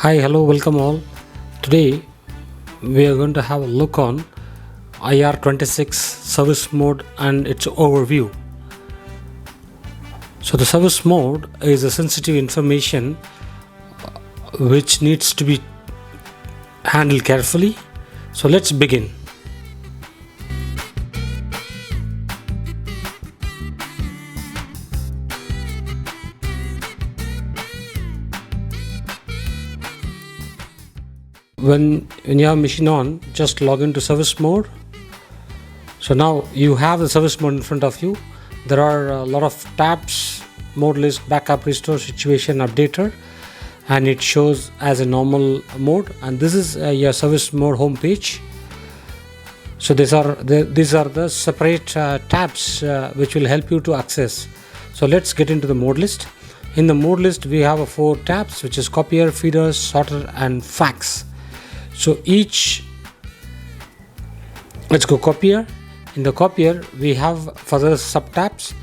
Hi, hello, welcome all. Today we are going to have a look on IR26 service mode and its overview. So, the service mode is a sensitive information which needs to be handled carefully. So, let's begin. When you have machine on, just log into service mode. So now you have the service mode in front of you. There are a lot of tabs: mode list, backup, restore, situation, updater, and it shows as a normal mode. And this is your service mode home page. So these are the separate tabs which will help you to access. So let's get into the mode list. In the mode list, we have 4 tabs, which is copier, feeder, sorter, and fax. So let's go copier. In the copier, we have further sub tabs,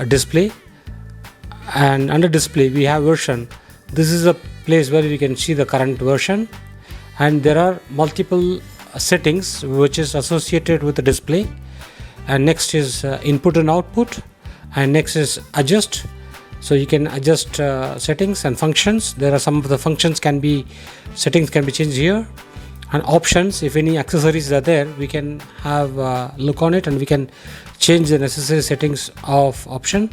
display, and under display we have version. This is a place where we can see the current version, and there are multiple settings which is associated with the display. And next is input and output, and next is adjust. So you can adjust settings and functions. There are some of the settings can be changed here. And options, if any accessories are there, we can have a look on it, and we can change the necessary settings of option.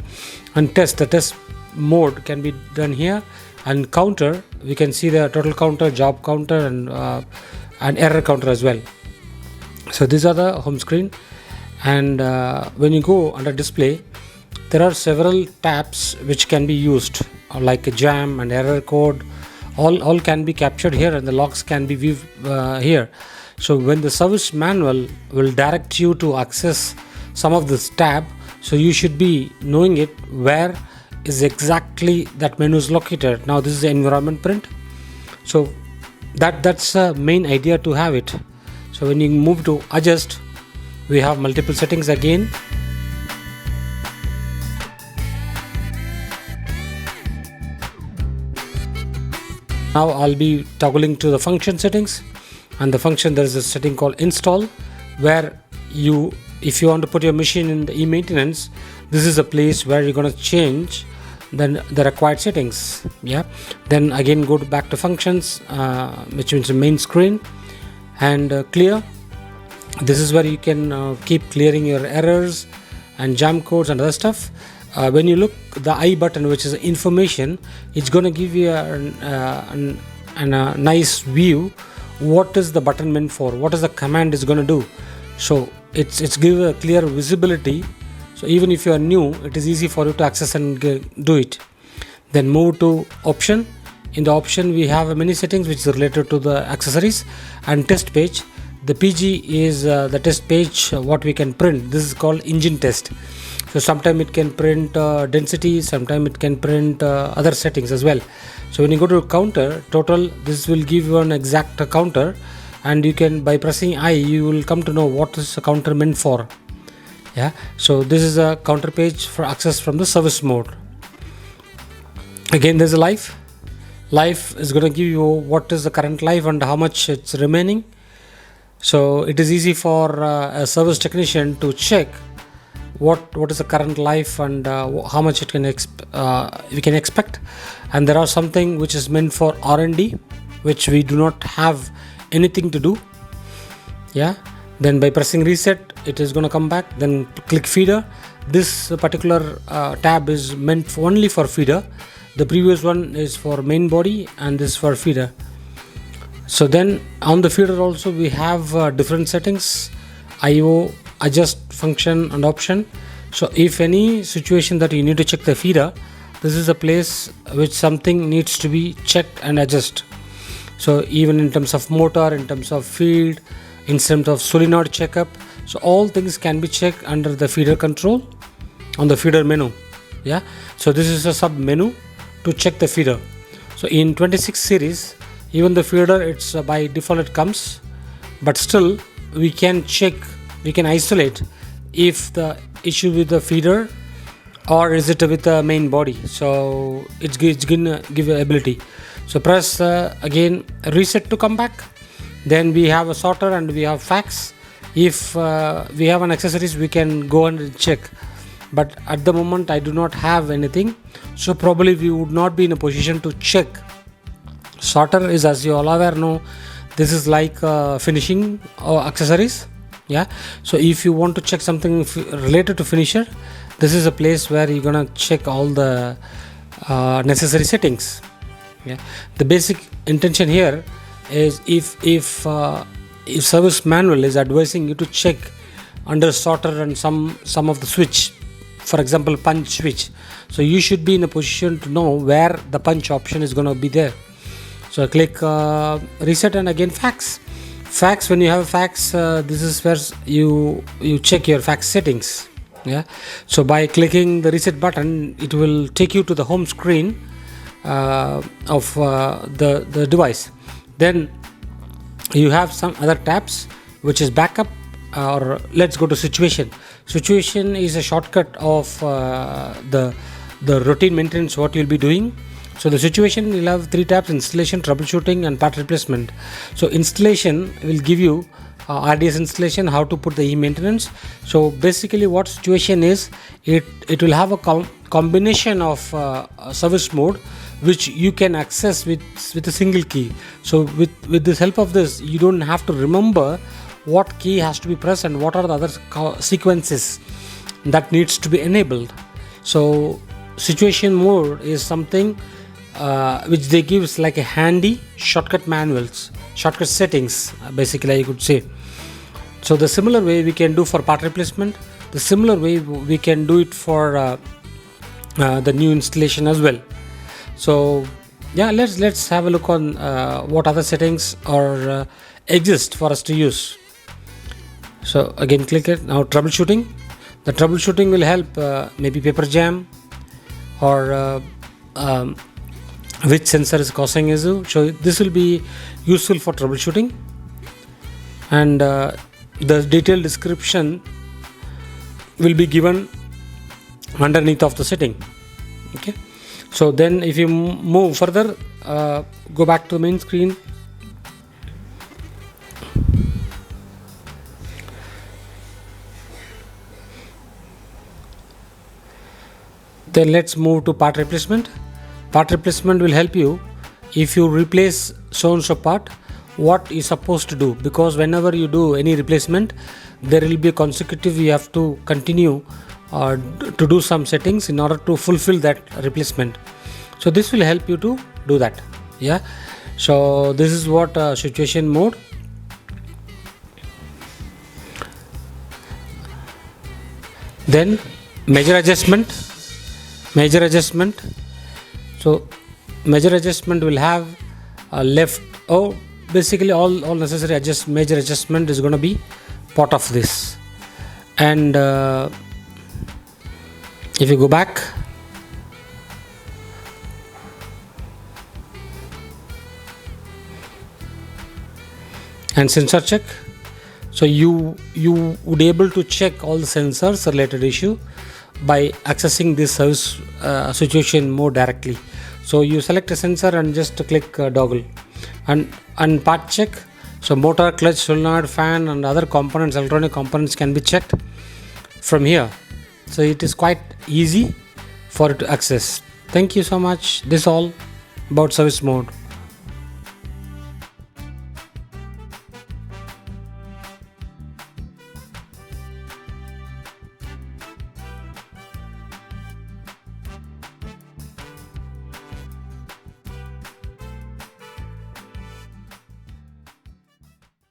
And the test mode can be done here. And counter, we can see the total counter, job counter, and error counter as well. So these are the home screen. And when you go under display, there are several tabs which can be used, like a jam and error code. All can be captured here, and the logs can be viewed here. So when the service manual will direct you to access some of this tab, so you should be knowing it where is exactly that menu is located. Now this is the environment print. So that's the main idea to have it. So when you move to adjust, we have multiple settings again. Now I'll be toggling to the function settings, and the function, there is a setting called install, where if you want to put your machine in the e-maintenance, this is a place where you're going to change then the required settings. Then again go back to functions, which means the main screen, and clear. This is where you can keep clearing your errors and jam codes and other stuff. When you look the I button, which is information, it's going to give you a nice view. What is the button meant for? What is the command is going to do? So it's give a clear visibility. So even if you are new, it is easy for you to access and do it. Then move to option. In the option, we have many settings which is related to the accessories and test page. The PG is the test page, what we can print. This is called engine test. So sometimes it can print density, sometimes it can print other settings as well. So when you go to counter, total, this will give you an exact counter, and you can, by pressing I, you will come to know what is the counter meant for. So this is a counter page for access from the service mode. Again, there's a life. Life is going to give you what is the current life and how much it's remaining. So it is easy for a service technician to check what is the current life and how much we can expect. And there are something which is meant for R&D, which we do not have anything to do. Then by pressing reset, it is going to come back. Then click feeder. This particular tab is meant only for feeder. The previous one is for main body, and this for feeder. So then on the feeder also we have different settings: IO, adjust, function, and option. So if any situation that you need to check the feeder, this is a place which something needs to be checked and adjust. So even in terms of motor, in terms of field, in terms of solenoid checkup, so all things can be checked under the feeder control on the feeder menu. So this is a sub menu to check the feeder. So in 26 series, even the feeder, it's by default it comes, but still we can check, we can isolate if the issue with the feeder or is it with the main body. So it's gonna give ability. So press again reset to come back. Then we have a sorter and we have fax. If we have an accessories, we can go and check, but at the moment I do not have anything, so probably we would not be in a position to check. Sorter is, as you all aware know, this is like finishing accessories. Yeah, so if you want to check something related to finisher, this is a place where you're gonna check all the necessary settings. Yeah, the basic intention here is if service manual is advising you to check under sorter and some of the switch, for example punch switch, so you should be in a position to know where the punch option is going to be there. So click reset and again fax. When you have fax, this is where you check your fax settings. Yeah, so by clicking the reset button, it will take you to the home screen of the device. Then you have some other tabs, which is backup, or let's go to situation. Situation is a shortcut of the routine maintenance what you'll be doing. So the situation will have 3 tabs: installation, troubleshooting, and part replacement. So installation will give you RDS installation, how to put the e-maintenance. So basically what situation is, it will have a combination of service mode which you can access with a single key. So with this help of this, you don't have to remember what key has to be pressed and what are the other sequences that needs to be enabled. So situation mode is something which they give like a handy shortcut manuals, shortcut settings, basically you could say. So the similar way we can do for part replacement, the similar way we can do it for the new installation as well. So yeah, let's have a look on what other settings are exist for us to use. So again click it. Now troubleshooting. The troubleshooting will help maybe paper jam or which sensor is causing issue. So this will be useful for troubleshooting, and the detailed description will be given underneath of the setting. Okay, so then if you move further, go back to the main screen. Then let's move to part replacement. Part replacement will help you if you replace so and so part, what is supposed to do, because whenever you do any replacement, there will be a consecutive, you have to continue to do some settings in order to fulfill that replacement. So this will help you to do that. Yeah, so this is what situation mode. Then major adjustment. So major adjustment will have left, basically all necessary major adjustment is going to be part of this. And if you go back, and sensor check, so you would able to check all the sensors related issue by accessing this service situation mode directly. So you select a sensor and just click toggle, and part check. So motor, clutch, solenoid, fan, and other components, electronic components can be checked from here. So it is quite easy for it to access. Thank you so much. This is all about service mode.